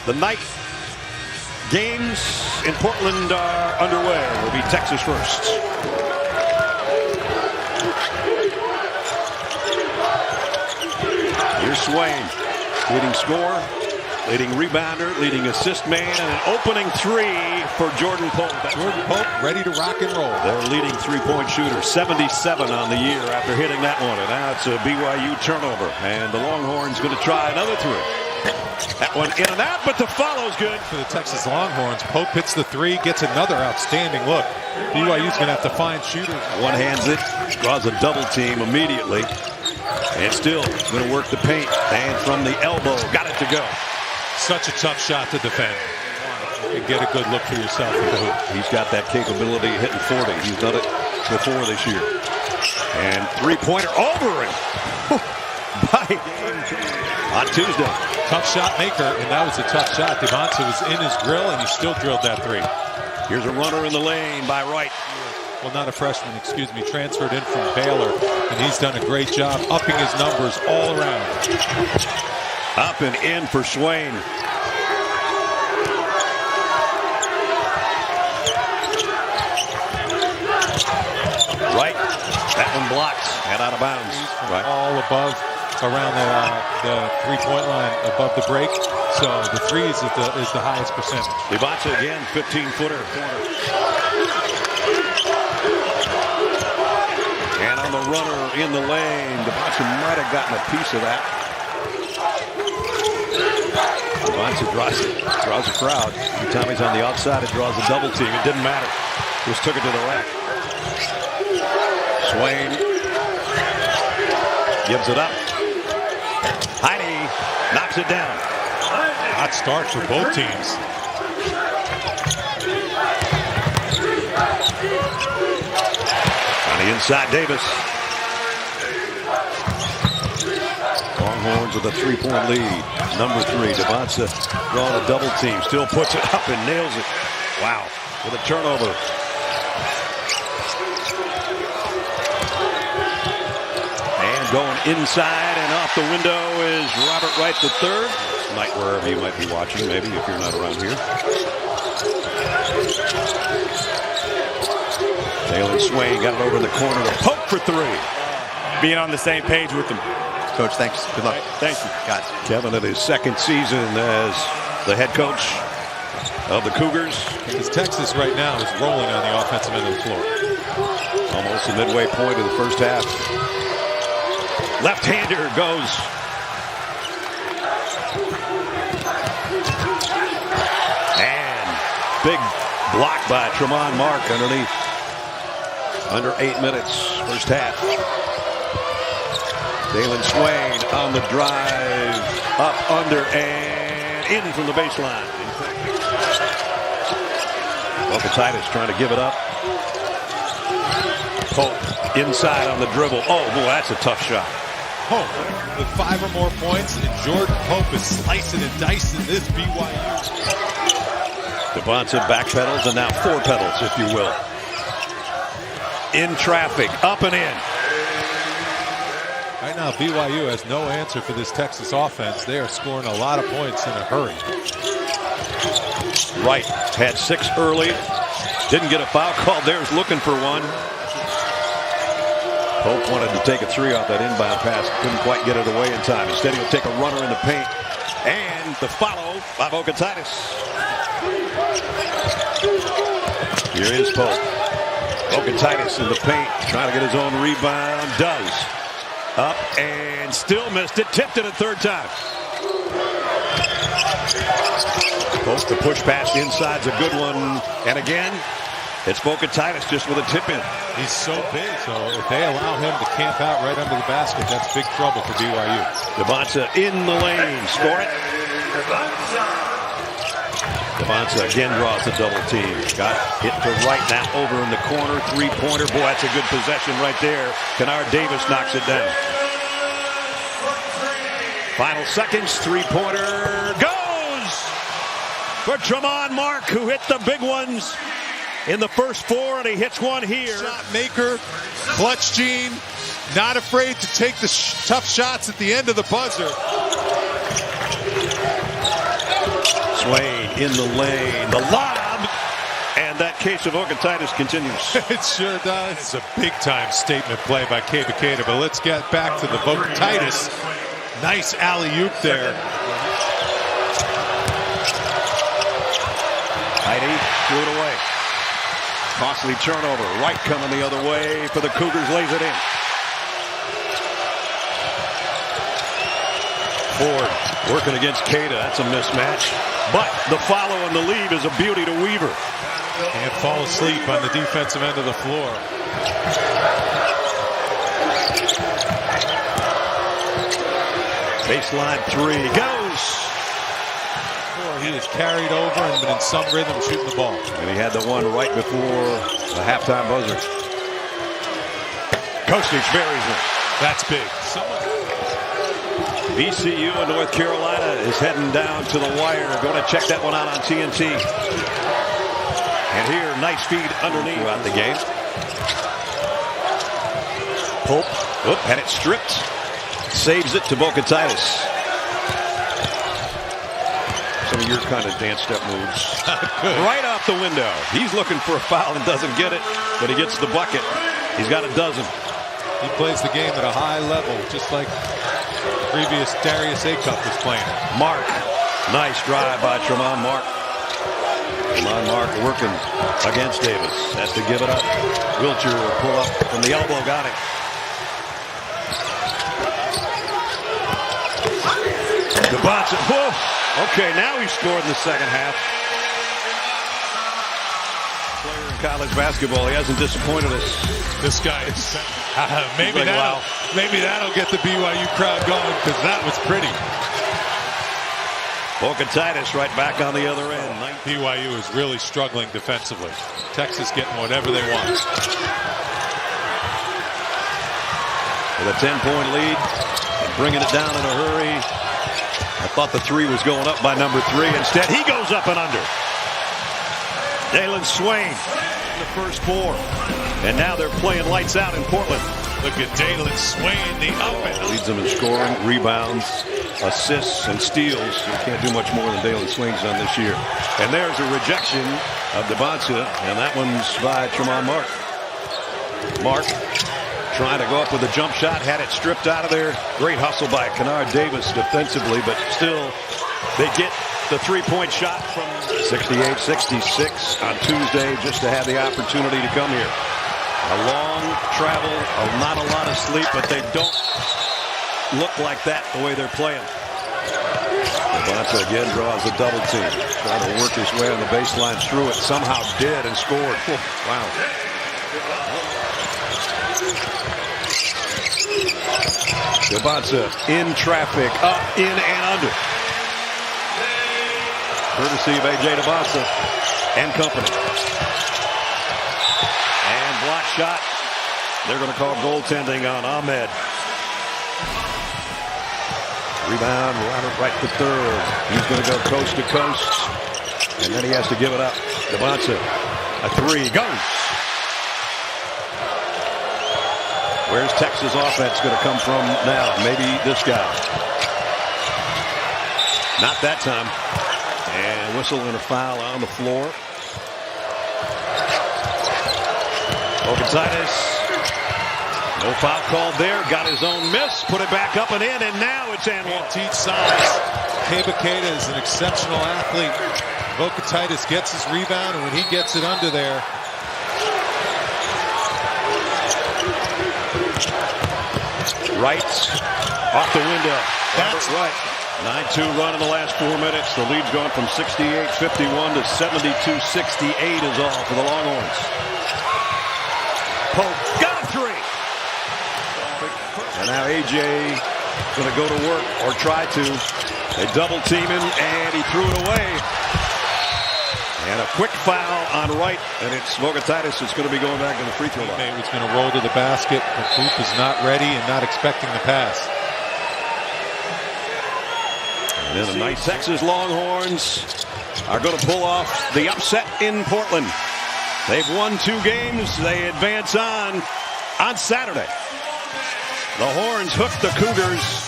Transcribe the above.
The night games in Portland are underway. Will be Texas first. Here's Swain, leading scorer, leading rebounder, leading assist man, and an opening three for Jordan Pope. Jordan Pope ready to rock and roll. Their leading three-point shooter, 77 on the year after hitting that one. And now it's a BYU turnover, and the Longhorns going to try another three. That one in and out, but the follow's good. For the Texas Longhorns, Pope hits the three, gets another outstanding look. BYU's going to have to find shooters. One-hands it, draws a double team immediately. And still going to work the paint. And from the elbow, got it to go. Such a tough shot to defend. And get a good look for yourself at the hoop. He's got that capability of hitting 40. He's done it before this year. And three-pointer over him. On Tuesday. Tough shot maker, and that was a tough shot. Devonta was in his grill, and he still drilled that three. Here's a runner in the lane by Wright. Well, not a freshman, excuse me, transferred in from Baylor, and he's done a great job upping his numbers all around. Up and in for Swain. Right, that one blocked and out of bounds. Right. All above, around the three-point line, above the break. So the threes is the highest percentage. Devonta again, 15-footer corner. And on the runner in the lane, Devonta might have gotten a piece of that. Devonta draws a crowd. Every time he's on the outside, it draws a double team. It didn't matter. Just took it to the rack. Swain gives it up. Heine knocks it down. Hot start for both teams. On the inside, Davis. Longhorns with a three-point lead. Number 3, Devonta drawing a double team. Still puts it up and nails it. Wow. With a turnover. And going inside and off the window is Robert Wright III. Tonight, wherever you might be watching, maybe if you're not around here. Jalen Swain got it over in the corner to Pope for 3. Being on the same page with them. Coach, thanks. Good luck. Thank you. Guys. Kevin in his second season as the head coach of the Cougars. Because Texas right now is rolling on the offensive end of the floor. Almost the midway point of the first half. Left-hander goes. And big block by Tremont Mark underneath. Under 8 minutes, first half. Jalen Swain on the drive, up, under, and in from the baseline. Titus trying to give it up. Pope inside on the dribble. Oh, boy, that's a tough shot. Pope with 5 or more points, and Jordan Pope is slicing and dicing this BYU. Devonta back pedals and now 4 pedals, if you will. In traffic, up and in. Right now, BYU has no answer for this Texas offense. They are scoring a lot of points in a hurry. Wright had 6 early. Didn't get a foul call. There's looking for one. Pope wanted to take a 3 off that inbound pass. Couldn't quite get it away in time. Instead, he'll take a runner in the paint. And the follow by Titus. Here is Pope. Titus in the paint. Trying to get his own rebound. Does. Up and still missed it. Tipped it a 3rd time. Pope the push pass inside's a good one. And again, it's Titus just with a tip in. He's so big, so if they allow him to camp out right under the basket, that's big trouble for BYU. Devonta in the lane. Score it. Devonta again draws the double team. Got hit to right now over in the corner. 3-pointer. Boy, that's a good possession right there. Kennard Davis knocks it down. Final seconds. 3-pointer goes for Tremont Mark, who hit the big ones in the first 4, and he hits one here. Shot maker, clutch gene, not afraid to take the tough shots at the end of the buzzer. Swain in the lane. The lob. And that case of orchitis continues. It sure does. It's a big-time statement play by Kebaketa, but let's get back to the Vokatitis. Nice alley-oop there. Heidi threw it away. Costly turnover. Wright coming the other way for the Cougars. Lays it in. Ford working against Keita. That's a mismatch. But the follow and the lead is a beauty to Weaver. Can't fall asleep on the defensive end of the floor. Baseline three. Goes. He is carried over and been in some rhythm shooting the ball. And he had the one right before the halftime buzzer. Kostic buries it. That's big. BCU in North Carolina is heading down to the wire. Going to check that one out on TNT. And here, nice feed underneath throughout the game. Pope had it stripped. Saves it to Vokatitis. Some of your kind of dance step moves. Right off the window. He's looking for a foul and doesn't get it, but he gets the bucket. He's got a dozen. He plays the game at a high level, just like previous Darius Acup was playing. Mark. Nice drive by Tremont Mark. Tremont Mark working against Davis. Has to give it up. Wiltshire will pull up from the elbow. Got it. Debonsa. Okay, now he scored in the second half. Player in college basketball. He hasn't disappointed us. This guy is maybe that'll get the BYU crowd going, because that was pretty. Vokatitis right back on the other end. BYU is really struggling defensively. Texas getting whatever they want. With a 10-point lead, and bringing it down in a hurry. I thought the three was going up by number 3. Instead, he goes up and under. Dalen Swain, the first 4. And now they're playing lights out in Portland. Look at Dalen Swain, the up and leads them in scoring, rebounds, assists, and steals. You can't do much more than Dalen Swain's done this year. And there's a rejection of Debonsa, and that one's by Tremont Mark. Mark trying to go up with a jump shot, had it stripped out of there. Great hustle by Kennard Davis defensively, but still they get the three-point shot from 68-66 on Tuesday just to have the opportunity to come here. A long travel, not a lot of sleep, but they don't look like that the way they're playing. Debonsa again draws a double team. Trying to work his way on the baseline through it. Somehow did and scored. Wow. Debonsa in traffic, up, in, and under. Courtesy of A.J. Debonsa and company. And block shot. They're going to call goaltending on Ahmed. Rebound, right to third. He's going to go coast to coast. And then he has to give it up. Debonsa, a 3, goes. Where's Texas offense going to come from now? Maybe this guy. Not that time. And whistle and a foul on the floor. Vokatitis. No foul called there. Got his own miss. Put it back up and in. And now it's and one. Teach size. Kebaketa is an exceptional athlete. Vokatitis gets his rebound, and when he gets it under there, Wright off the window. That's right. 9-2 run in the last 4 minutes. The lead's gone from 68-51 to 72-68 is all for the Longhorns. Pope got a 3. And now A.J. going to go to work, or try to. They double team him, and he threw it away. And a quick foul on Wright, and it's Vokatitis that's going to be going back to the free throw line. He's going to roll to the basket. The Poop is not ready and not expecting the pass. And then the nice Texas Longhorns are going to pull off the upset in Portland. They've won 2 games. They advance on Saturday. The Horns hooked the Cougars